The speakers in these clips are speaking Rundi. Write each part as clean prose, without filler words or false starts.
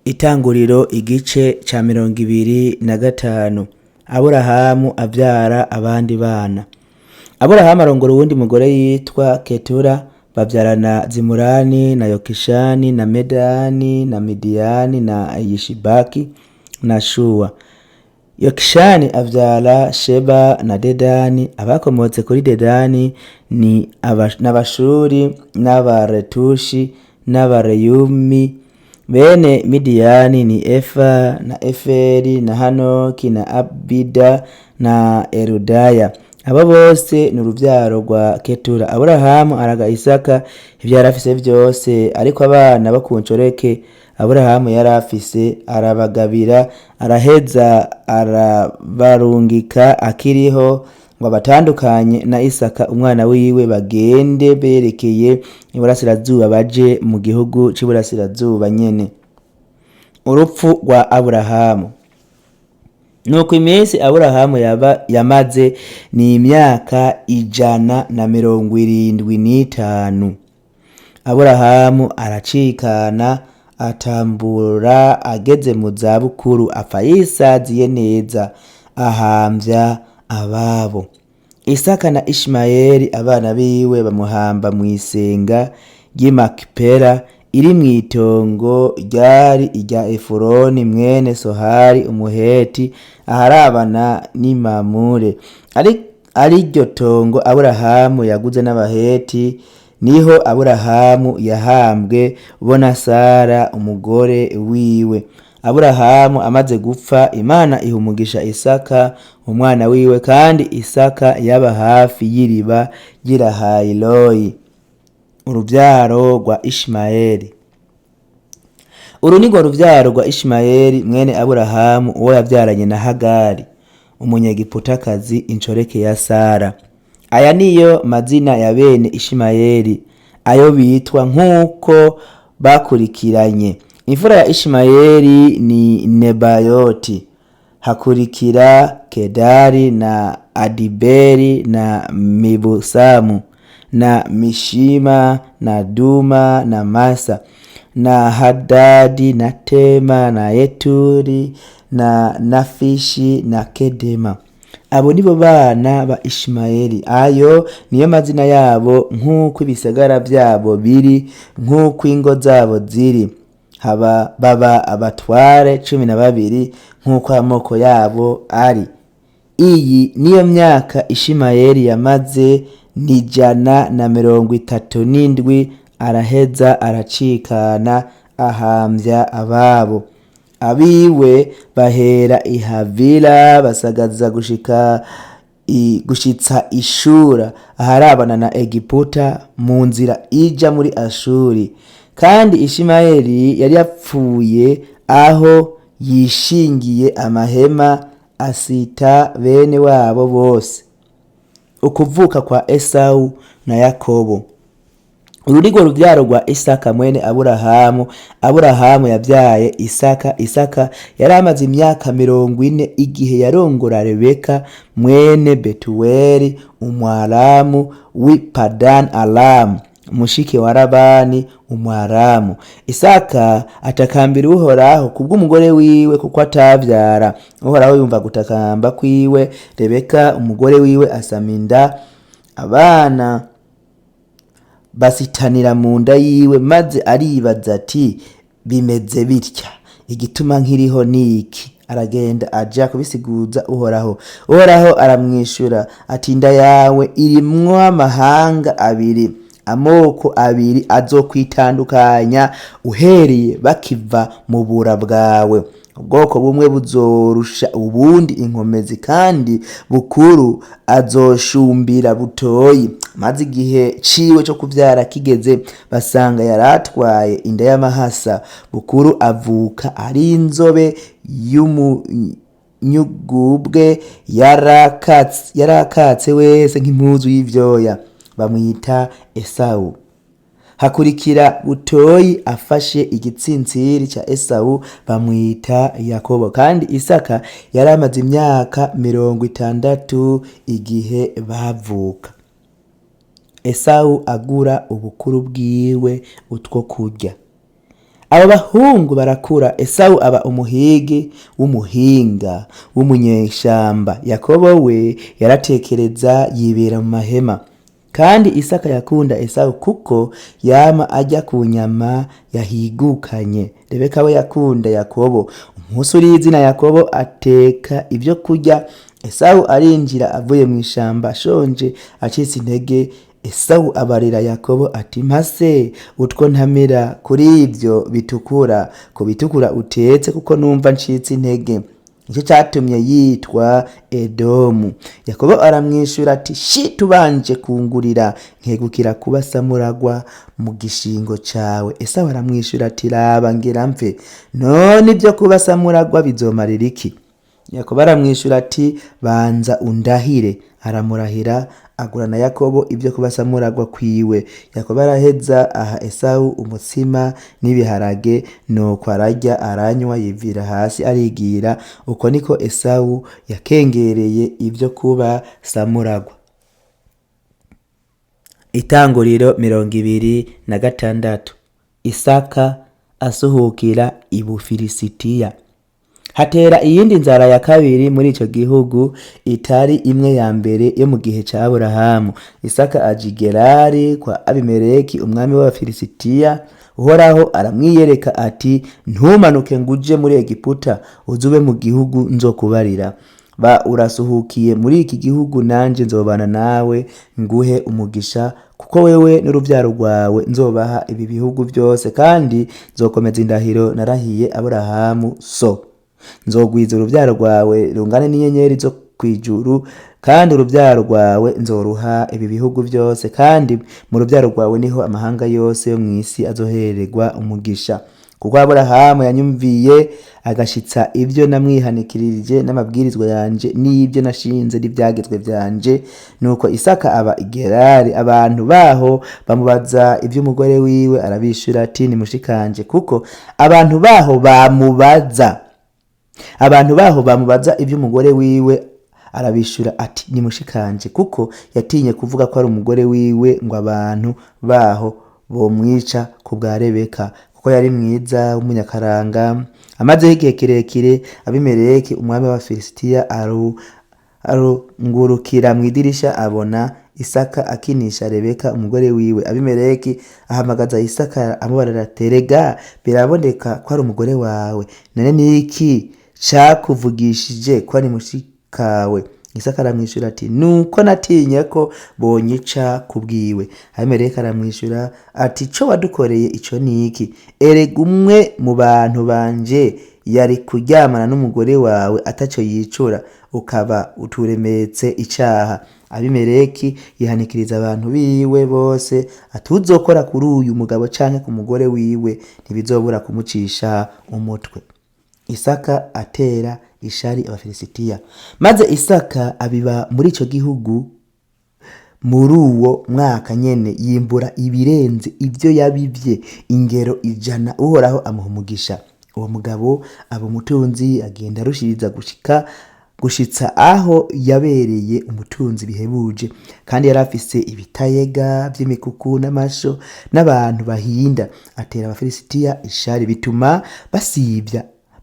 Itanguriro igice ca 25. Aburahamu avyara abandi bana. Aburahamu arongora uwundi mugore yitwa Ketura, bavyarana Zimurani na Yokishani na Medani na Midiyani na Yishibaki na Shuwa. Yokishani avyara Sheba na Dedani. Abakomotse kuri Dedani ni n'Abashuri n'Abaretushi n'Abareyumi. Bene Midiyani ni Efa na Eferi na Hanoki na Abida na Erudaya. Abo bose ni uruvyaro rwa Ketura. Aburahamu araga Isaka ivyo yarafise vyose, ariko abana bo ku nshoreke Aburahamu yarafise arabagabira, araheza arabarungika akiriho ngo abatandukanye na Isaka umwana wiwe, bagende berekeye iburasirazuba, baje mu gihugu c'iburasirazuba nyene. Urupfu rwa Aburahamu. Nuko iminsi Aburahamu yamaze ni imyaka 175. Aburahamu aracikana, atambura ageze mu zabukuru, apfa yisaziye neza, ahamvya ababo. Isaka na Ishimayeli abana biwe bamuhamba mw'isenga ry'i Makipela, iri mw'itongo ryari irya Efuroni mwene Sohari umuheti, aharabana n'i Mamure. Ari ryo tongo Aburahamu yaguze n'Abaheti. Niho Aburahamu yahambwe bo na Sara umugore wiwe. Aburahamu amaze gupfa, Imana iha umugisha Isaka umwana wiwe, kandi Isaka yaba hafi y'iriba ry'i Lahayiroyi. Uruvyaro rwa Ishimayeli. Uru ni rwo ruvyaro rwa Ishimayeli mwene Aburahamu, uwo yavyaranye na Hagari umunyegiputakazi, inshoreke ya Sara. Aya niyo mazina ya bene Ishimayeli, ayo bitwa nk'uko bakurikiranye. Imfura ya Ishimayeli ni Nebayoti, hakurikira Kedari na Adiberi na Mibusamu na Mishima na Duma na Masa na Hadadi na Tema na Yeturi na Nafishi na Kedema. Abo nibo bana ba Ishimayeli. Ayo niyo mazina yabo nk'uko ibisagara vyabo biri, nk'uko ingo zabo ziri. Baba abatware 12 nk'uko amoko yabo ari. Iyi niyo myaka Ishimayeli yamaze, ni 137. Araheza aracikana, ahamvya ababo. Abiwe bahera i Havila, basagaza gushitsa Ishura, aharabana na Egiputa, mu nzira ija muri Ashuri. Kandi Ishimayeli yari yapfuye aho yishingiye amahema, asita bene wabo bose. Ukuvuka kwa Esau na Yakobo. Uru ni rwo ruvyaro rwa Isaka mwene Aburahamu. Aburahamu yavyaye Isaka. Isaka yari amaze imyaka 40 igihe yarongora Rebeka mwene Betuweli umwaramu w'i Padan Aramu, mushiki wa Labani umwaramu. Isaka atakambira Uhoraho kubw'umugore wiwe, kuko atavyara. Uhoraho yumva gutakamba kwiwe. Rebeka umugore wiwe asama inda, abana basitanira mu nda yiwe, maze aribaza ati, bimeze bitya, igituma nkiriho niki? Aragenda aja kubisiguza Uhoraho. Uhoraho aramwishura ati, inda yawe irimwo amahanga abiri, amoko abiri azokwitandukanya uhereye bakiva mu bura bwawe. Ubwoko bumwe buzorusha ubundi inkomezi, kandi bukuru azoshumbira butoyi. Maze igihe ciwe cyo kuvyara kigeze, basanga yaratwaye inda y'amahasa. Bukuru avuka ari inzobe y'umunyugubwe, yarakatse wese nk'impuzu y'ivyoya. Bamwita Esau. Hakurikira butoyi afashe igitsintsiri ca Esau, bamwita Yakobo. Kandi Isaka yari amaze imyaka 60 igihe bavuka. Esau agura ubukuru bwiwe utwo kurya. abo bahungu barakura. Esawu aba umuhigi w'umuhinga w'umunyeshamba. Yakobo we yaratekereza yibera mu mahema. Kandi Isaka yakunda Esawu kuko yama ajya ku nyama yahigukanye. Rebeka we yakunda Yakobo. Umunsi uri izina Yakobo ateka ibyo kurya. Esawu arinjira avuye mu ishamba ashonje acitse intege. Esawu abarira Yakobo ati mpase utwo ntamira kuri ibyo bitukura, ku bitukura utetse kuko numva ncitse intege. Nicyo cyatumye yitwa Edomu. Yakobo aramwishyura ati shi tubanje kungurira nkegukira kuba samuragwa mu gishingo cyawe. Esawu aramwishyura ati raba ngira mve, none ibyo kuba samuragwa bizomarira iki? Yakobo aramwishyura ati banza undahire. Aramurahira agurana Yakobo ibyo kuba samuragwa kwiwe. Yakobo araheza aha Esawu umutsima n'ibiharage, nuko ararya aranywa yivira hasi arigira. Uko niko Esawu yakengereye ibyo kuba samuragwa. Itanguriro 26. Isaka asuhukira i Bufilisitiya. Hatera iyindi nzara ya kabiri muri ico gihugu itari imwe ya mbere yo mu gihe ca Aburahamu. Isaka aja i Gerari kwa Abimeleki umwami w'Abafilisitiya. Uhoraho aramwiyereka ati ntumanuke nguje muri Egiputa, uzube mu gihugu nzokubarira. Ba urasuhukiye muri iki gihugu, nanje nzobana nawe nguhe umugisha, kuko wewe n'uruvyaro rwawe nzobaha ibi bihugu byose, kandi nzokomeza indahiro narahiye Aburahamu so. Nzogwiza uruvyaro rwawe rungane n'inyenyeri zo kwijuru, kandi uruvyaro rwawe nzoruha ibi bihugu byose, kandi mu ruvyaro rwawe niho amahanga yose yo mw'isi azohererwa umugisha. Kuko Aburahamu yanyumviye agashitsa ibyo namwihanikirije n'amabwirizwa yanje n'ibyo nashinze n'ibyagezwe byanje. Nuko Isaka aba i Gerari. Abantu baho bamubaza iby'umugore wiwe, arabishura ati ni mushikanje. Kuko abantu baho bamubaza iby'umugore wiwe, arabishura ati ni mushikanje, kuko yatinye kuvuga ko ari umugore wiwe ngo abantu baho bomwica ku bwa Rebeka, kuko yari mwiza w'umunyakaranga. Amazeho igihe kirekire, Abimeleki umwami w'Abafilisitiya arungurukira mu idirisha abona Isaka akinisha Rebeka umugore wiwe. Abimeleki ahamagaza Isaka amubarira ati rega biraboneka ko ari umugore wawe, none niki cakuvugishije ko ari mushikawe? Isaka aramwishyura ati nuko natinye ko bonyica kubwiwe. Abimeleki aramwishyura ati co wadukoreye ico niki? Erega umwe mu bantu banje yari kuryamana n'umugore wawe ataco yicura, ukaba uturemetse icaha. Abimeleki yihanikiriza abantu biwe bose ati uzokora kuri uyu mugabo canke ku mugore wiwe ntibizobura kumucisha umutwe. Isaka atera ishari Abafilisitiya. Maze Isaka abiba muri ico gihugu. Muri uwo mwaka nyene yimbura ibirenze ibyo yabivye ingero 100. Uhoraho amuha umugisha. Uwo mugabo aba umutunzi, agenda arushiriza gushitsa aho yabereye umutunzi bihebuje, kandi yari afise ibitayega by'imikuku n'amasho n'abantu bahinda. Atera Abafilisitiya ishari, bituma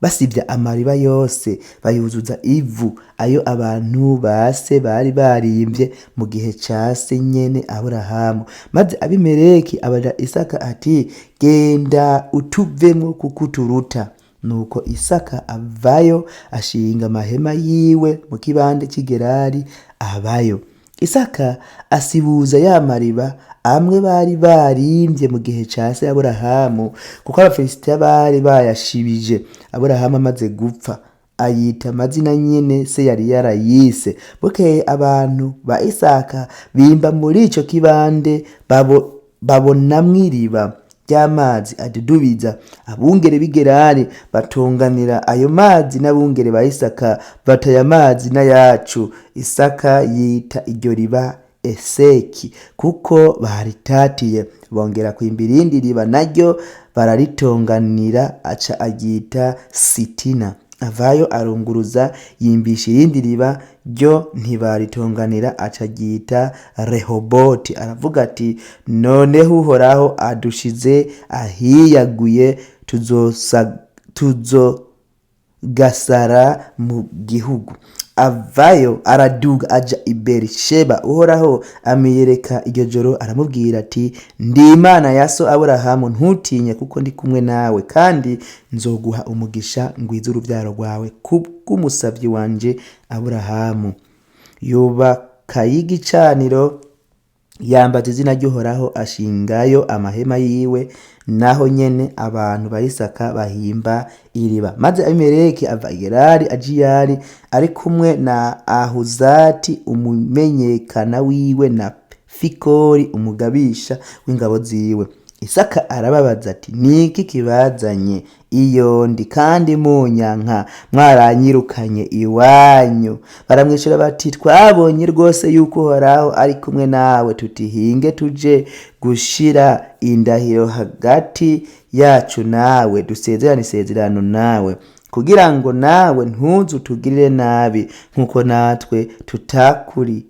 basibya amariba yose, bayuzuza ivu ayo abantu base bari barimvye mu gihe ca se nyene Aburahamu. Maze Abimeleki abarira Isaka ati genda utuvemwo kuko uturuta. Nuko Isaka avayo ashinga amahema yiwe mu kibande cy'Igerari abayo. Isaka asibuza ya mariba amwe bari barimvye mu gihe ca se Aburahamu, kuko Abafilisitiya bari bayashibije. Aburahamu amaze gupfa ayita amazina nyene se yari yarayise. Bukeye abantu ba Isaka bimba muri ico kibande, babonamwo iriba ry'amazi adudubiza. Abungere b'Igerari batunganira ayo mazi, n'abungere ba Isaka bataya amazi n'ayacu. Isaka yita iryo riba Eseki, kuko baritatiye. Bongera kwimbira irindi riba naryo bararitonganira, aca aryita Sitina. avayo arunguruza yimbisha irindi riba ryo ntibaritonganira aca aryita Rehoboti. Aravuga ati noneho Uhoraho adushize ahiyaguye tuzogasara mu gihugu. Avayo araduga aja i Berisheba. Uhoraho amiyereka iryo joro aramubwira ati ndi Imana ya so Aburahamu, ntutinye kuko ndi kumwe nawe, kandi nzoguha umugisha ngwize urubyaro rwawe kubw'umusavyi wanje Aburahamu. Yubakayo igicaniro, yambaza izina ry'Uhoraho, ashingayo amahema yiwe, naho nyene abantu ba Isaka bahimba iriba. Maze Abimeleki ava i Gerari aja i Yari ari kumwe na Ahuzati umumenyekana wiwe na Fikoli umugabisha w'ingabo ziwe. Isaka arababaza ati niki kibazanye iyo ndi kandi munyanka mwaranyirukanye iwanyu? Baramwishura bati twabonye rwose yuko Uhoraho ari kumwe nawe, tutihinge tuje gushira indahiro hagati yacu nawe, dusezerane isezerano nawe, kugira ngo nawe ntuzu tugirire nabi nkuko natwe tutakuriye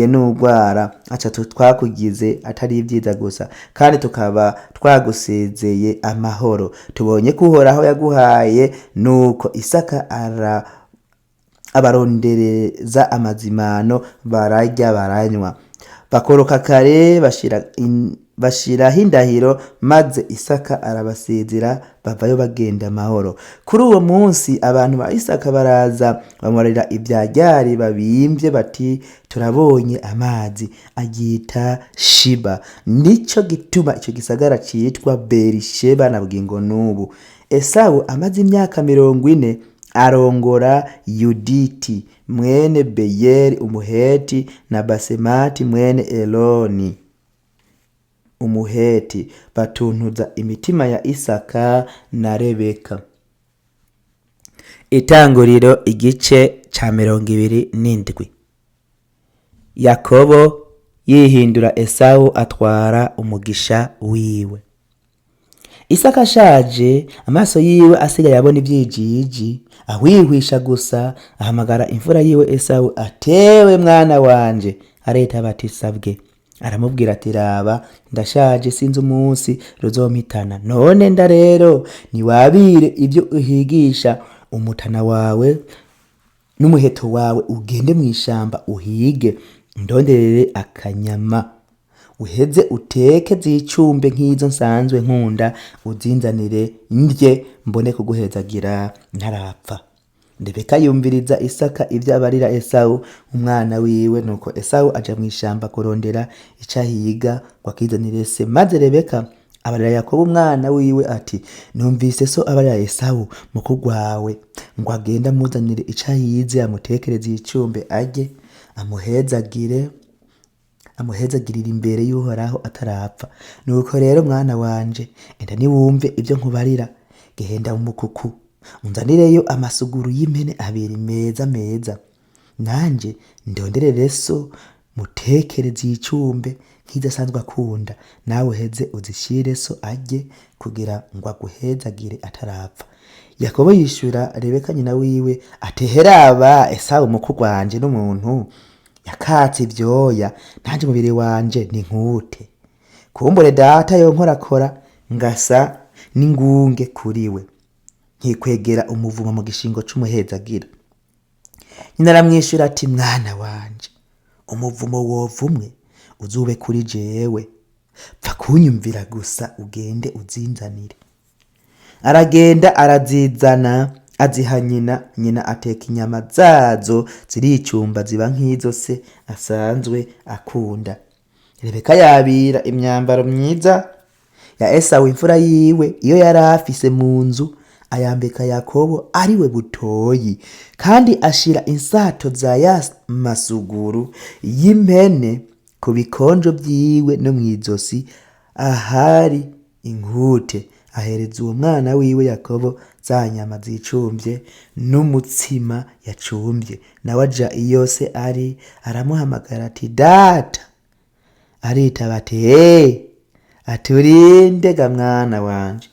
n'urwara aca twakugize atari ibyiza gusa, kandi tukaba twagusezeye amahoro. Tubonye ko Uhoraho yaguhaye. Nuko Isaka abarondereza amazimano, bararya baranywa, bakoroka kare bashiraho indahiro, maze Isaka arabasezera bavayo bagenda amahoro. Kuri uwo munsi abantu ba Isaka baraza bamurira ibya Ryari babimvye bati turabonye amazi, aryita Shiba. Nico gituma ico gisagara citwa Berisheba na bugingo n'ubu. Esawu amaze imyaka 40 arongora Yuditi mwene Beyeri umuheti na Basemati mwene Eloni umuheti, batuntuza imitima ya Isaka na Rebeka. Itanguriro igice ca 27. Yakobo yihindura Esawu atwara umugisha wiwe. Isaka ashaje, amaso yiwe asigaye abona ivyijiji, ahwihwisha gusa, ahamagara imfura yiwe Esawu atewe mwana wanje. Aretaba ati sabwe. Aramubwira ati raba ndashaje, sinzi umunsi ruzompitana, none nda rero niwabire ibyo uhigisha umutana wawe n'umuheto wawe, ugende mw'ishamba uhige, ndonderere akanyama, uheze uteke zicumbe nk'izo nsanzwe nkunda, uzinzanire ndye, mbone kuguhezagira ntarapfa. Rebeka yumviriza Isaka ibyo abarira Esawu umwana wiwe. Nuko Esawu aja mw'ishamba kurondera icahiga ngo akizanire se. Maze Rebeka abarira Yakobo umwana wiwe ati numvise so abarira Esawu mukuru wawe ngo agenda amuzanire icahize, amutekereze icumbe arye, amuhezagirira imbere y'Uhoraho atarapfa. Nuko rero mwana wanje, enda niwumve ibyo nkubarira, genda mu mukuku unzanireyo amasuguru y'impene 2 meza meza, nanje ndonderere so mutekereze icumbe nk'izo asanzwe akunda, nawe uheze uzishire so arye, kugira ngo aguhezagire atarapfa. Yakobo yishura Rebeka nyina wiwe ati heraba Esawu mukuru wanje n'umuntu yakatse ibyoya, nanje umubiri wanje ni nkute, kumbure data yonkorakora ngasa n'ingunge kuriwe, nkikwegera umuvumo mu gishingo c'umuhezagira. Nyina aramwishura ati mwana wanje, umuvumo wovumwe uzube kuri jewe, pfa kunyumvira gusa ugende uzinzanire. Aragenda arazizana aziha nyina. Nyina ateka inyama zazo ziricumba ziba nk'izo se asanzwe akunda. Rebeka yabira imyambaro myiza ya Esawu imfura yiwe iyo yari afise mu nzu, ayambika Yakobo ariwe butoyi, kandi ashira insato za ya masuguru y'impene ku bikonjo vyiwe no mw'izosi ahari inkute. Ahereza uwo mwana wiwe Yakobo za nyama zicumvye n'umutsima yacumvye. Nawe aja iyo se ari, aramuhamagara ati data. Aritaba ati aturinde ga mwana wanje.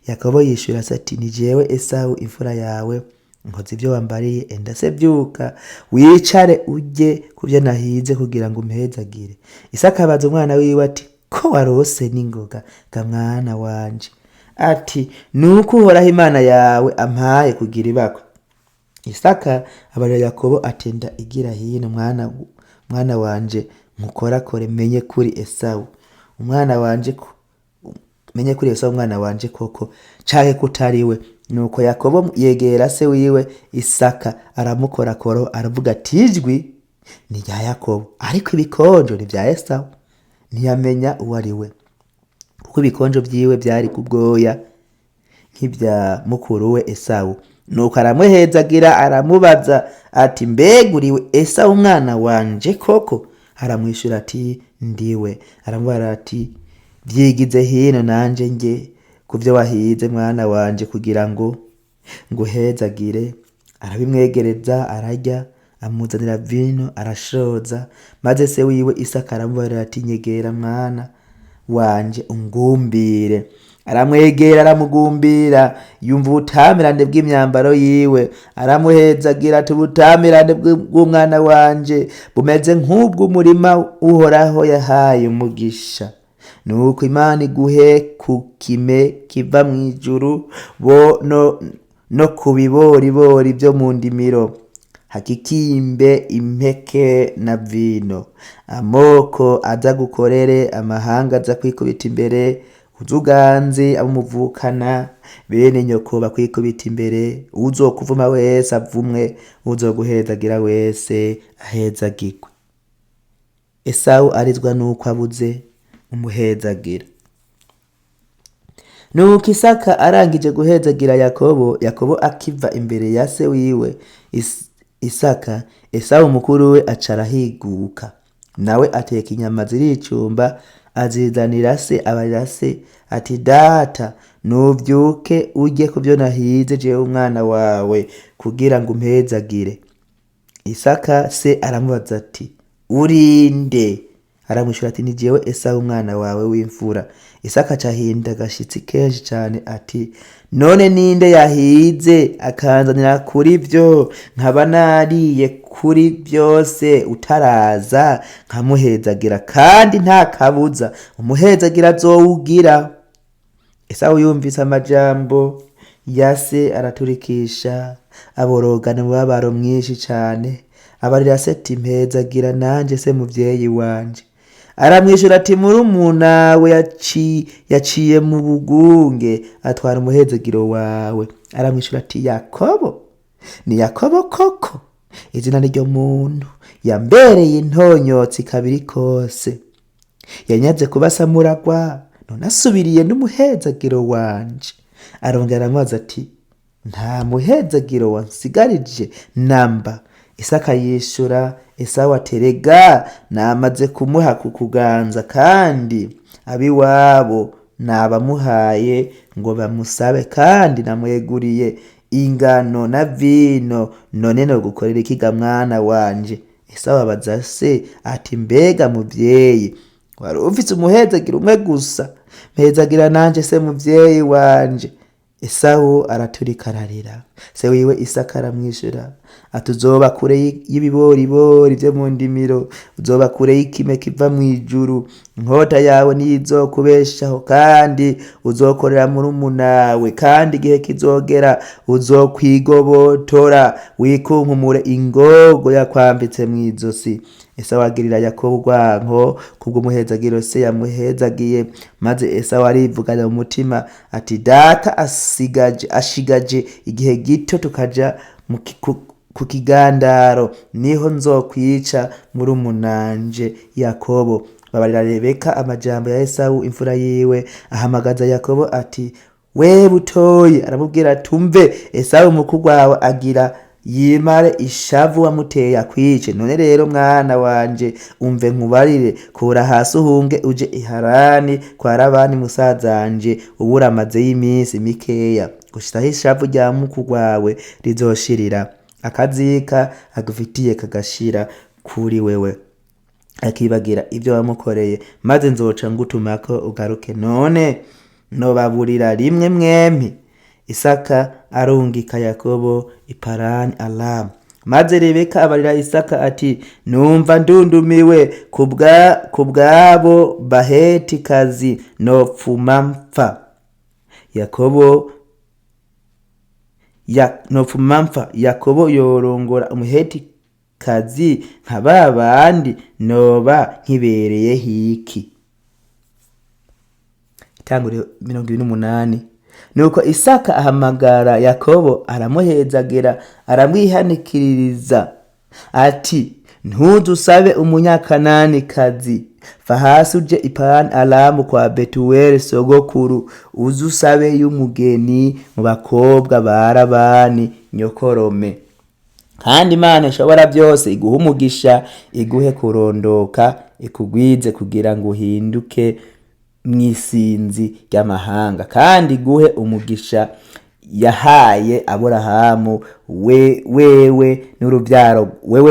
Yakobo yishura ati ni jewe Esawu imfura yawe, nkoze ibyo wambariye, enda se byuka wicare urye ku byo nahize kugira ngo umpezagire. Isaka abaza umwana wiwe ati ko warose n'ingoga ga mwana wanje? Ati nuko uhoraho Imana yawe ampaye kugira ibakwe. Isaka abarira Yakobo ati nda igira hino mwana wanje mukorakore menye kuri Esawu umwana wanje menye kuri Esawu umwana wanje koko canke kutariwe. Nuko Yakobo yegera se wiwe Isaka aramukorakoro aravuga ati ijwi ni rya Yakobo ariko ibikonjo ni vya Esawu. Ntiyamenya uwo ari we kuko ibikonjo vyiwe vyari kubwoya nk'ivya mukuru we Esawu. Nuko aramuhezagira aramubaza ati mbega uriwe Esawu umwana wanje koko? Aramwishura ati ndiwe. Aramubara ati vyigize hino nanje nge kuvyo wahize mwana wanje kugira ngo nguhezagire. Arabimwegereza ararya, amuzanira vino arashoza, maze se wiwe Isaka aramubara ati nyegera mwana wanje ungumbire. Aramwegera aramugumbira, yumva ubutamirane bw'imyambaro yiwe, aramuhezagira ati ubutamirane bw'umwana wanje bumeze nk'ubw'umurima uhoraho yahaye umugisha. Nuko Imana iguhe ku kime kiva mw'ijuru no ku biboribori byo mu ndimiro, hakikimbe impeke na vino. Amoko aza gukorere, amahanga aza kwikubita imbere, uzuganze abumuvukana bene nyoko bakwikubita imbere. Uzokuvuma wese avumwe, uzoguhezagira wese ahezagirwe. Esawu arizwa nuko abuze umuhezagira. Nuko Isaka arangije guhezagira Yakobo akiva imbere ya se wiwe Isaka, Esawu mukuru we aca arahiguka, nawe ateka inyama ziricumba azizanira se. Abarira se ati data nuvyuke urye ku byo nahize jewe umwana wawe kugira ngo umpezagire. Isaka se aramubaza ati urinde? Aramwishura ati ni jewe Esawu umwana wawe w'imfura. Isaka acahinda agashitsi kenshi cane ati none ninde yahize akanzanira kuri vyo nkaba nariye kuri byose utaraza nkamuhezagira, kandi nta kabuza umuhezagira azowugira. Esawu yumvise amajambo ya se araturikisha, aborogana umubabaro mwinshi cane. Abarira se ati mpezagira nanje se muvyeyi wanje. Aramwishura ati murumunawe yaciye mu bugunge atwara umuhezagiro wawe. Aramwishura ati Yakobo? Ni Yakobo koko? Izina n'iryo muntu yambereye intonyotsi kabiri kose, yanyaze kubasa muragwa, none asubiriye n'umuhezagiro wanje. Arongera aramubaza ati nta muhezagiro wansigarije namba? Isaka yishura Esawu ati erega namaze kumuha ku kuganza, kandi abiwabo nabamuhaye ngo bamusabe, kandi namweguriye ingano na vino. None no gukorera ikiga mwana wanje? Esawu abaza se ati mbega muvyeyi, wari ufise umuhezagira umwe gusa? Mpezagira nanje se muvyeyi wanje. Esawu araturika ararira. Se wiwe Isaka aramwishura ati uzoba kure y'ibiboribori byo mu ndimiro, uzoba kure y'ikime kiva mw'ijuru. Inkota yawe niyizokubeshaho, kandi uzokorera murumunawe, kandi igihe kizogera uzokwigobotora wikunkumure ingogo yakwambitse mw'izosi. Esawu agirira Yakobo urwanko kubw'umuhezagiro se yamuhezagiye, maze Esawu arivuganya mu mutima ati data ashigaje igihe gito tukaja ku kigandaro, niho nzokwica murumunanje Yakobo. Babarira Rebeka amajambo ya Esawu imfura yiwe, ahamagaza Yakobo ati we butoyi. Aramubwira ati umve, Esawu mukuru wawe agira yimare ishavu wamuteye akwice. None rero mwana wanje umve nkubarire, kura hasi uhunge uje i Harani kwa Labani musazanje, ubura amaze y'iminsi mikeya, gushiraho ishavu rya mukuru wawe rizoshirira, akazika agufitiye kagashira kuri wewe, akibagira ibyo wamukoreye, maze nzoca ngutumako ugaruke. None nobaburira rimwe mwempi? Isaka arungika Yakobo i Parani Aramu. Maze Rebeka abarira Isaka ati, numva ndundumiwe kubwabo Bahetikazi nopfuma mpfa. Yakobo yorongora Umuhetikazi nka babandi noba nkibereye hiki. Itanguriro 28. Nuko Isaka ahamagara Yakobo aramuhezagira aramwihanikiririza ati, ntuzusabe umunyakanani kazi, va hasi uje i Parani Aramu kwa Betuweli sogokuru, uzusabe y'umugeni mu bakobwa ba Labani nyokorome. Kandi Imana ishobora byose iguhe umugisha, iguhe kurondoka, ikugwize kugira ngo uhinduke mwisinzi ry'amahanga, kandi iguhe umugisha yahaye Aburahamu wewe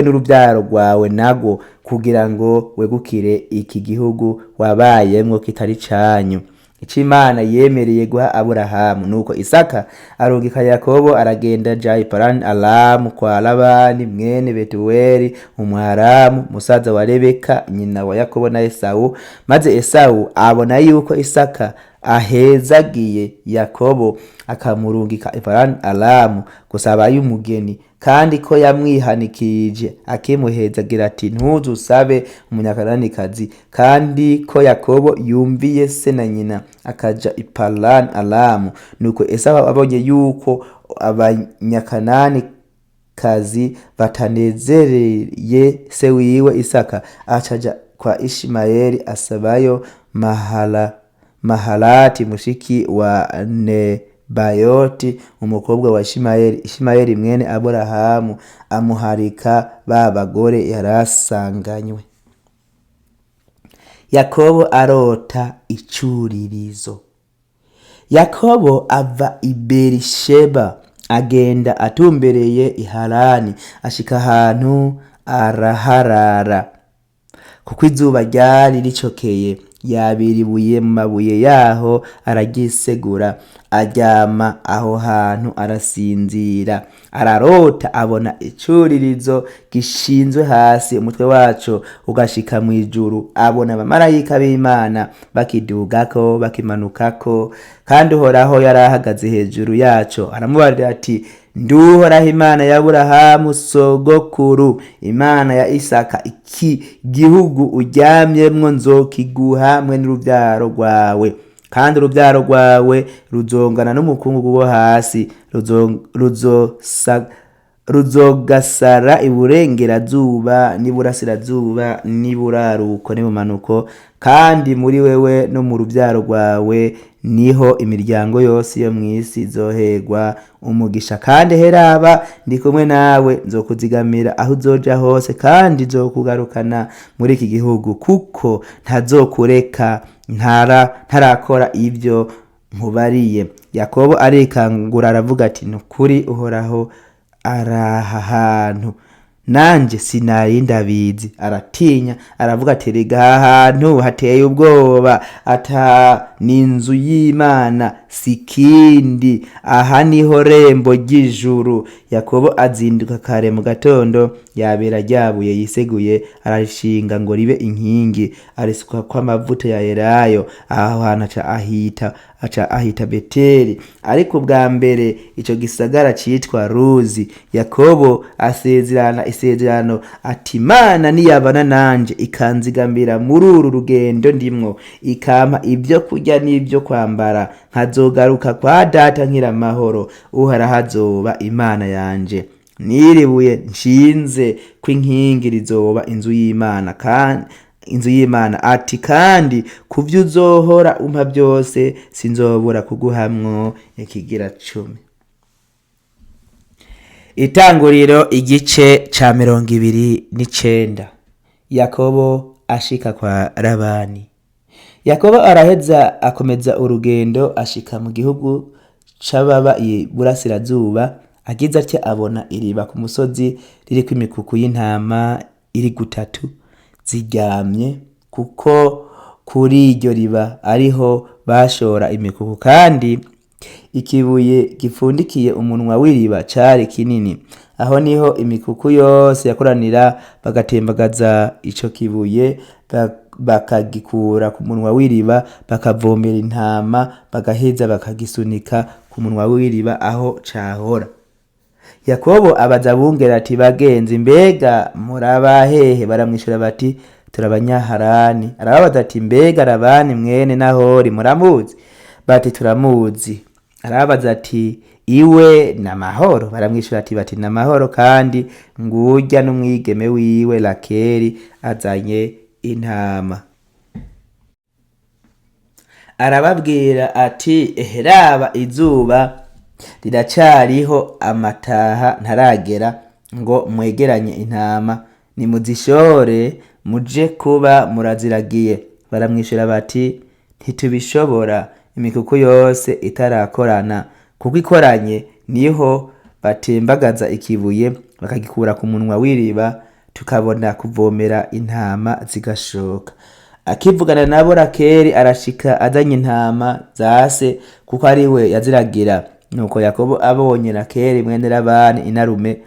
n'urubyaro rwawe nago, kugira ngo wegukire iki gihugu wabayemwo kitari canyu, ico Imana yemereye guha Aburahamu. Nuko Isaka arungika Yakobo aragenda aja i Parani Aramu kwa Labani mwene Betuweli Umwaramu, musaza wa Rebeka nyina wa Yakobo na Esawu. Maze Esawu abona yuko Isaka ahezagiye Yakobo, akamurungika i Parani Aramu gusaba y'umugeni, kandi ko yamwihanikirije akimuhezagira ati, ntuzusabe umunyakananikazi. Kandi ko Yakobo yumviye se na nyina akaja i Parani Aramu. Nuko Esawu abonye yuko abanyakananikazi batanezereye se wiwe Isaka, acaja kwa Ishimayeli asabayo Mahalati mushiki wa Nebayoti umukobwa wa Ishimayeli mwene Aburahamu, amuharika ba bagore yarasanganywe. Yakobo arota icuririzo. Yakobo ava i Berisheba agenda atumbereye i Harani, ashika ahantu araharara, kuko izuba ryari ricokeye. Yabiribuye mu mabuye yaho aragisegura, aryama aho hantu arasinzira. Ararota abona icuririzo gishinzwe hasi, umutwe waco ugashika mu ijuru. Abona abamarayika b'Imana bakidugako bakimanukako, kandi Uhoraho yarahagaze hejuru yaco. Aramubarira ati, nduhoraho Imana ya Aburahamu sogokuru, Imana ya Isaka. Iki gihugu uryamyemwo nzokiguha hamwe n'urubyaro rwawe, kandi urubyaro rwawe ruzongana n'umukungugu wo hasi, ruzogasara iburengerazuba n'iburasirazuba n'iburaruko n'ibumanuko, kandi muri wewe no mu rubyaro rwawe niho imiryango yose yo mw'isi izoherwa umugisha. Kandi heraba ndi kumwe nawe, nzokuzigamira aho uzoja hose, kandi nzokugarukana muri iki gihugu, kuko ntazokureka ntarakora ibyo nkubariye. Yakobo arikangura aravuga ati, nukuri Uhoraho araha hantu, nanje sinari ndabizi. Aratinya aravuga ati, rega ahantu hateye ubwoba, ata n'inzu y'Imana sikindi, aha niho rembo ry'ijuru. Yakobo azinduka kare mu gatondo, yabera ryabuye yiseguye, ararishinga ngo ribe inkingi, arisuka kw'amavuta ya elayo. Aho hantu aca ahita Beteli. Ariko bwa mbere ico gisagara citwa Ruzi. Yakobo asezerana isezerano ati, Imana niyabana nanje ikanzigamira muri uru rugendo ndimwo, ikampa ibyo kurya n'ibyo kwambara, nkazogaruka kwa data nkira amahoro, Uhoraho azoba Imana yanje. Niribuye nshinze kw'inkingi rizoba inzu y'Imana, ati kandi kuvyo uzohora umpa byose sinzobura kuguhamwo ikigira 10. Itanguriro igice ca 29. Yakobo ashika kwa Labani. Yakobo araheza akomeza urugendo ashika mu gihugu c'ababa iburasirazuba. Agize atya abona iriba ku musozi ririko imikuku y'intama iri gutatu ziryamye, kuko kuri iryo riba ariho bashora imikuku, kandi Ikibuye gipfundikiye umunwa w'iriba cari kinini. Aho niho imikuku yose yakoranira bagatembagaza ico kibuye bakagikura ku munwa w'iriba bakavomera intama bagaheza bakagisunika ku munwa w'iriba aho cahora. Yakobo abaza abungere ati bagenzi mbega muraba hehe? Baramwishura bati turabanyaharani. Arababaza ati mbega Labani mwene Nahori muramuzi? Bati turamuzi. Arabaza ati iwe n'amahoro? Baramwishura ati bati n'amahoro, kandi ngurya n'umwigeme wiwe Rakeli azanye intama. Arababwira ati eheraba izuba riracariho amataha ntaragera ngo mwegeranye intama, nimuzishore muje kuba muraziragiye. Baramwishura bati ntitubishobora, imikuku yose itarakorana, kuko ikoranye niho batembagaza ikibuye bakagikura ku munwa w'iriba tukabona kuvomera intama zigashoka. Akivugana nabo Rakeli arashika azanye intama zase kuko ari we yaziragira. Nuko Yakobo abonye Rakeli mwene Labani inarume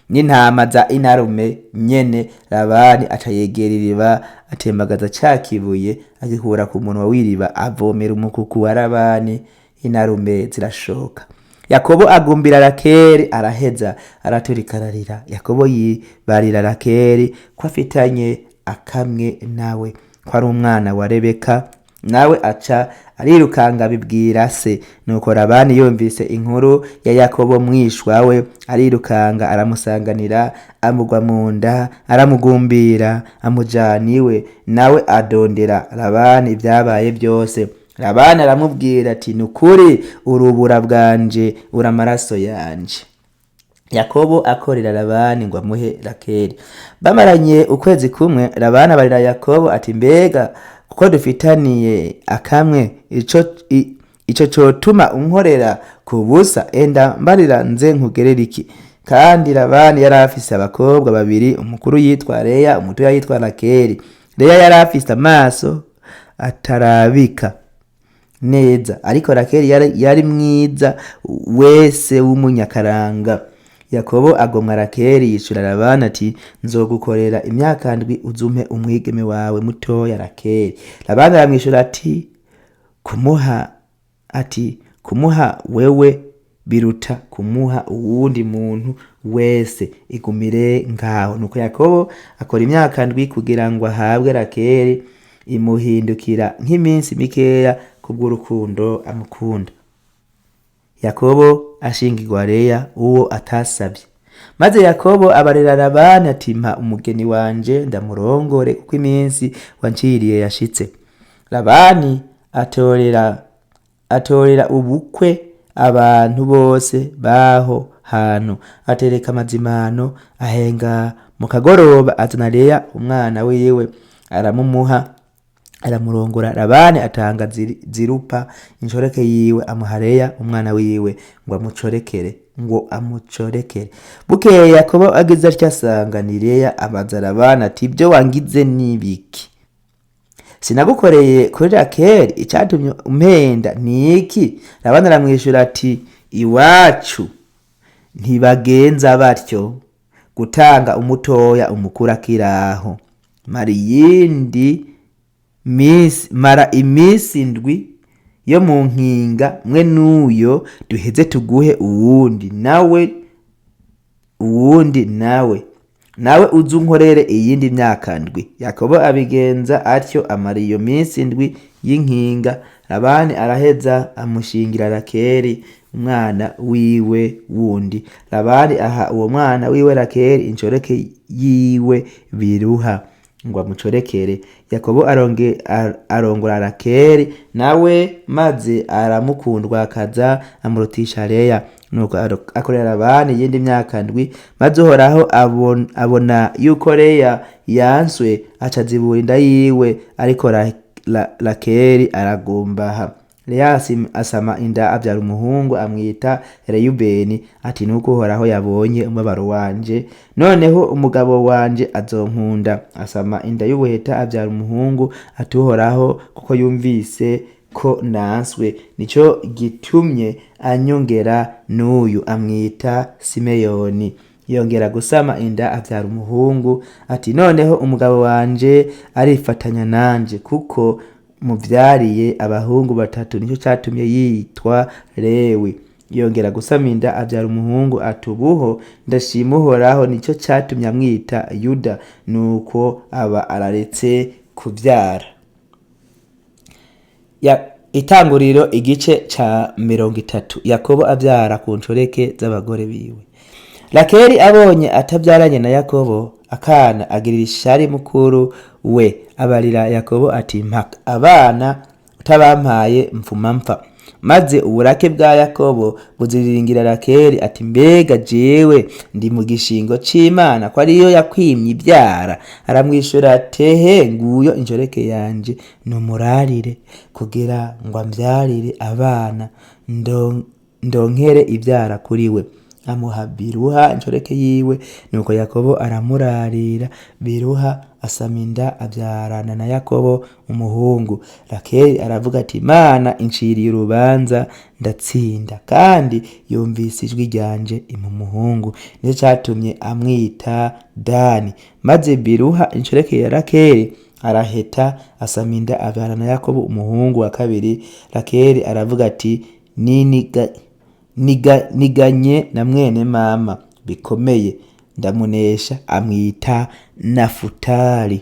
n'intama za inarume nyene, Labani aca yegera iriba atembagaza ca kibuye agikura ku munwa w'iriba avomera umukuku wa Labani, inarume zirashoka. Yakobo agumbira Rakeli araheza araturikararira. Yakobo yibarira Rakeli ko afitanye akamwe nawe, ko ari umwana wa Rebeka, nawe aca arirukanga abibwira se. Nuko Labani yumvise inkuru ya Yakobo mwishwa we, arirukanga aramusanganira, amugwa mu nda, aramugumbira, amujana iwe. Nawe adondera Labani ibyabaye byose. Labani aramubwira ati nukuri urubura bwanje uri amaraso yanje. Yakobo akorera Labani ngo amuhe Rakeli. Bamaranye ukwezi kumwe, Labani abarira Yakobo ati mbega kuko dufitaniye akamwe ico cotuma unkorera ku busa? Enda mbarira nze nkugerera iki? Kandi Labani yari afise abakobwa babiri, umukuru yitwa Leya, umutoya yitwa Rakeli. Leya yari afise amaso atarabika neza, ariko Rakeli yari mwiza wese w'umunyakaranga. Yakobo agomwa Rakeli yishura Labani ati nzogukorera imyaka ndwi uzumpe umwigeme wawe mutoya Rakeli. Labani aramwishura ati kumuha wewe biruta kumuha uwundi muntu wese, igumire ngaho. Nuko Yakobo akora imyaka ndwi kugira ngo ahabwe Rakeli, imuhindukira nk'iminsi mikeya kubw'urukundo amukunda. Yakobo ashingirwa Leya uwo atasabye. Maze Yakobo abarira Labani ati mpa umugeni wanje ndamurongore kuko iminsi wanciriye yashitse. Labani atorera ubukwe abantu bose baho hantu, atereka amazimano, ahenga mu kagoroba azana Leya umwana wiwe aramumuha, aramurongora. Labani atanga Zirupa inshoreke yiwe, amuha Leya umwana wiwe ngo amucorekere. Bukeye Yakobo agize atya asanga ni Leya, abaza Labani ati ibyo wangize nibiki? Sinagukoreye kuri Rakeli, icatumye umpenda niki? Labani aramwishura ati iwacu ntibagenza batyo, gutanga umutoya umukuru akiraho. Mara imisi ndwi yo mu nkinga mwe n'uyo duheze tuguhe uwundi nawe uzunkorere iyindi myaka ndwi. Yakobo abigenza atyo amara iyo minsi ndwi y'inkinga. Labani araheza amushingira Rakeli umwana wiwe wundi. Labani aha uwo mwana wiwe Rakeli inshoreke yiwe Biruha ngo amucorekere. Yakobo arongora Rakeli nawe, maze aramukundwa akaza amurutisha Leya. Nuko akorera Labani iyindi myaka ndwi. Maze Uhoraho abona yuko Leya yanswe, aca azibura inda yiwe, ariko Rakeli aragombaha. Leya asama inda abyara umuhungu amwita Reyubeni, ati nuko Uhoraho yabonye umubabaro wanje, noneho umugabo wanje azonkunda. Asama inda y'ubuheta abyara umuhungu, ati Uhoraho kuko yumvise ko nanswe, nico gitumye anyongera n'uyu amwita Simeyoni. Yongera gusama inda avyara umuhungu, ati noneho umugabo wanje arifatanya nanje kuko muvyariye abahungu batatu, nico catumye yitwa Lewi. Yongera gusama inda avyara umuhungu, ati ubuho ndashima Uhoraho, nico catumye amwita Yuda. Nuko aba araretse kuvyara. Itanguriro igice ca 30. Yakobo avyara ku nshoreke z'abagore biwe. Rakeli abonye atavyaranye na Yakobo akana, agirira ishari mukuru we, abarira Yakobo ati mpaka abana utabampaye mfuma mpfa. Maze uburake bwa Yakobo buziriringira Rakeli ati mbega jewe ndi mu gishingo c'Imana ko ariyo yakwimye ibyara? Aramwishura ati nguyo inshoreke yanje numurarire kugira ngo amvyarire abana ndonkere ibyara kuri we. Amuha Biruha inshoreke yiwe, nuko Yakobo aramurarira. Biruha asama inda avyarana na Yakobo umuhungu. Rakeli aravuga ati Imana inciriye urubanza ndatsinda, kandi yumvise ijwi ryanje impa umuhungu, nico catumye amwita Dani. Maze Biruha inshoreke ya Rakeli araheta asama inda avyarana na Yakobo umuhungu wa kabiri. Rakeli aravuga ati niganye na mwene mama bikomeye ndamunesha, amwita Nafutali.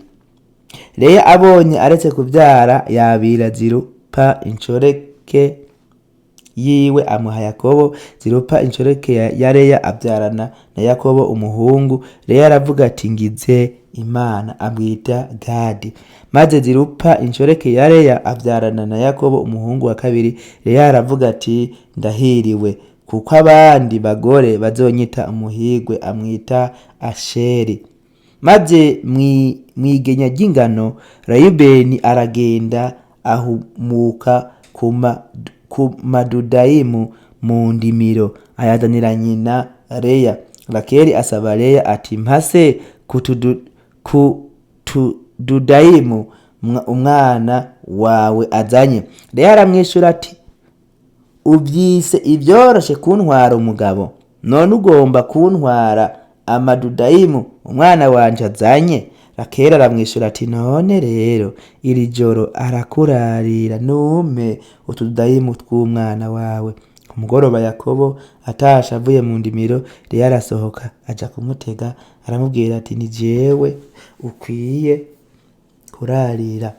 Leya abonye aretse kuvyara yabira Zirupa inshoreke yiwe, amuha Yakobo. Zirupa inshoreke ya Leya avyarana na Yakobo umuhungu. Leya aravuga ati ngize Imana, amwita Gadi. Maze Zirupa inshoreke ya Leya avyarana na Yakobo umuhungu wa kabiri. Leya aravuga ati ndahiriwe kuko abandi bagore bazonyita umuhigwe, amwita Asheri. Maze mwigenya ry'ingano Rayubeni aragenda ahumuka ku Madudayimu mu ndimiro, ayazanira nyina Leya. Rakeli asaba Leya ati mpase kutududayimu umwana wawe azanye. Leya aramwishura ati uvyise ivyoroshe kuntwara umugabo, none ugomba kuntwara amadudayimu umwana wanje azanye? Rakeli aramwishura ati none rero iri joro arakurarira numpe utududayimu tw'umwana wawe. Ku mugoroba Yakobo atasha avuye mu ndimiro, Leya arasohoka aja kumutega, aramubwira ati ni jewe ukwiye kurarira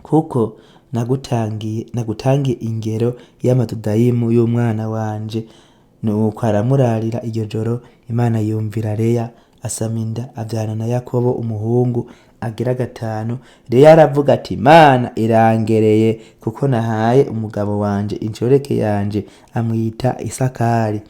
kuko nagutangiye ingero y'amadudayimu y'umwana wanje. Nuko aramurarira iryo joro. Imana yumvira Leya, asama inda avyarana na Yakobo umuhungu agira gatanu. Leya aravuga ati Imana irangereye kuko nahaye umugabo wanje inshoreke yanje, amwita Isakari.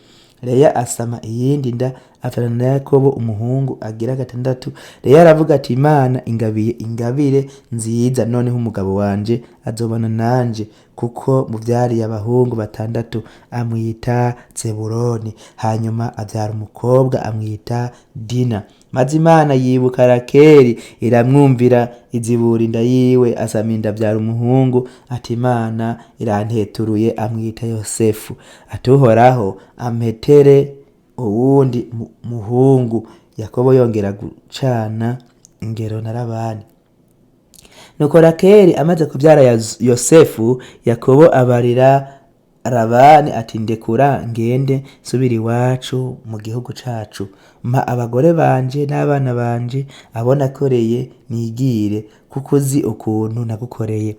Leya asama iyindi nda avyarana na Yakobo umuhungu agira gatandatu. Leya aravuga ati Imana ingabiye ingabire nziza, noneho umugabo wanje azobana nanje kuko muvyariye abahungu batandatu, amwita Zebuloni. Hanyuma avyara umukobwa amwita Dina. Maze Imana yibuka Rakeli iramwumvira, izibura inda yiwe, asama inda avyara umuhungu ati Imana iranteturuye, amwita Yosefu. Ati Uhoraho ampetere uwundi muhungu. Yakobo yongera gucana ingero na Labani. Nuko Rakeli amaze kuvyara Yosefu, Yakobo abarira Labani ati ndekura ngende subira iwacu mu gihugu cacu, mpa abagore banje n'abana banje abo nakoreye nigire, kuko uzi ukuntu nagukoreye.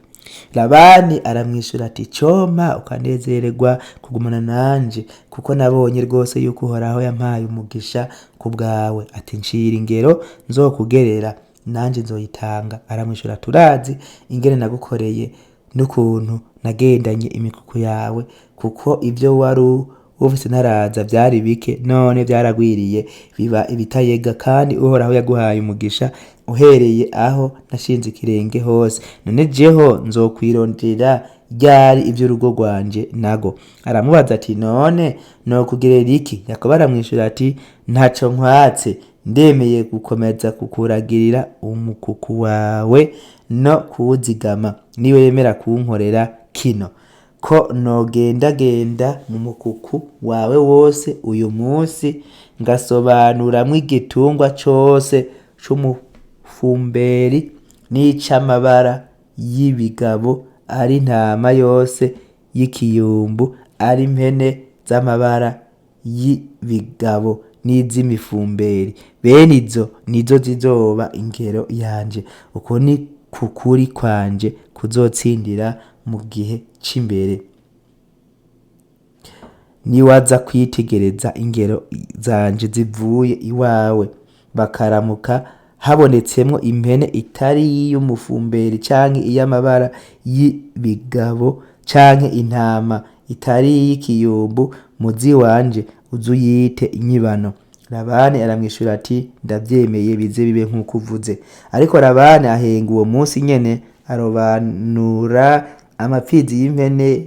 Labani aramwishura ati coma ukanezererwa kugumana nanje, kuko nabonye rwose yuko Uhoraho yampaye umugisha ku bwawe. Ati ncira ingero nzokugerera nanje nzoyitanga. Aramwishura turazi ingene nagukoreye n'ukuntu nagendanye imikuku yawe, kuko ibyo wari ufise ntaraza vyari bike, none vyaragwiriye biba ibitayega, kandi Uhoraho yaguhaye umugisha uhereye aho nashinze ikirenge hose. None jeho nzokwirondera ryari ivy'urugo rwanje nago? Aramubaza ati none nokugirira iki? Yakobo aramwishura ati ntaco nkwatse, ndemeye gukomeza kukuragirira umukuku wawe no kuwuzigama, niwe yemera kunkorera kino ko nogendagenda mu mukuku wawe wose uyu munsi ngasobanuramwo igitungwa cose c'umufumberi n'ic'amabara y'ibigabo, ari intama yose y'ikiyumbu, ari impene z'amabara y'ibigabo n'iz'imifumberi. Bene izo nizo zizoba ingero yanje. Uko ni kukuri kwanje kuzotsindira mu gihe c'imbere. Niwaza kwitegereza ingero zanje zivuye iwawe, bakaramuka habonetsemwo impene itari iy'umufumberi canke iy'amabara y'ibigabo canke intama itari iy'ikiyumbu, muzi wanje uzuyite inyibano. Labani aramwishura ati ndavyemeye, bize bibe nk'uko uvuze. Ariko Labani ahenga uwo munsi nyene arobanura amapfizi y'impene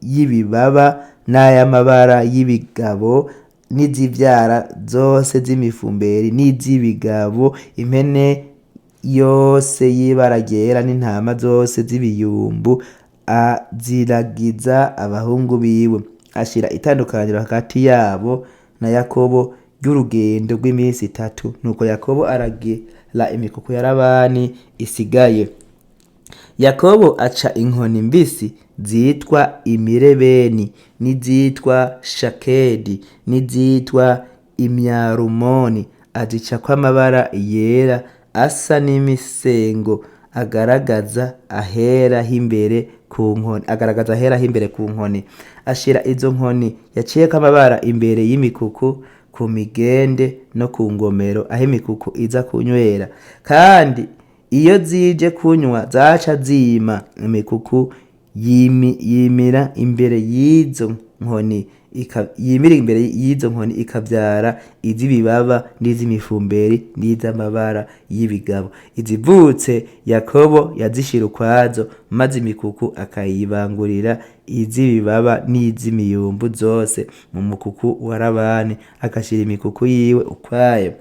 y'ibibaba n'ay'amabara y'ibigabo n'izivyara zose z'imifumberi n'iz'ibigabo, impene yose y'ibara ryera n'intama zose z'ibiyumbu, aziragiza abahungu biwe. Ashira itandukaniro hagati yabo na Yakobo ry'urugendo rw'iminsi 3. Nuko Yakobo aragira imikuku ya Labani isigaye. Yakobo aca inkoni mbisi zitwa imirebeni n'izitwa shakedi n'izitwa imyarumoni, azicako amabara yera asa n'imisengo, agaragaza ahera h'imbere ku nkoni. Ashira izo nkoni yaciyeko amabara imbere y'imikuku, ku migende no ku ngomero aho imikuku iza kunywera, kandi iyo zije kunywa zaca zima. Imikuku yimira imbere y'izo nkoni ikavyara iz'ibibaba n'iz'imifumberi n'iz'amabara y'ibigabo. Izivutse Yakobo yazishira ukwazo, maze imikuku akayibangurira iz'ibibaba n'iz'imiyumbu zose mu mukuku wa Labani, agashira imikuku yiwe ukwayo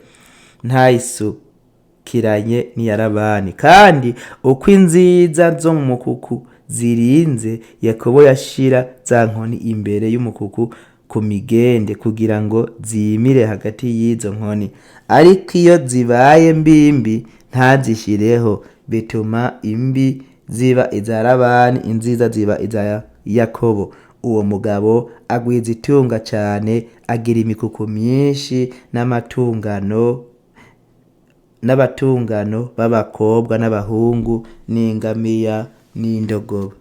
ntayisukiranye n'iya Labani. Kandi uko inziza zo mu mukuku zirinze, Yakobo yashira za nkoni imbere y'umukuku ku migende kugira ngo zimire hagati y'izo nkoni. Ariko iyo zibaye mbimbi ntazishireho, bituma imbi ziba iza Labani, inziza ziba iza Yakobo. Uwo mugabo agwiza itunga cane, agira imikuku myinshi n'abatungano b'abakobwa n'abahungu n'ingamiya n'indogobe.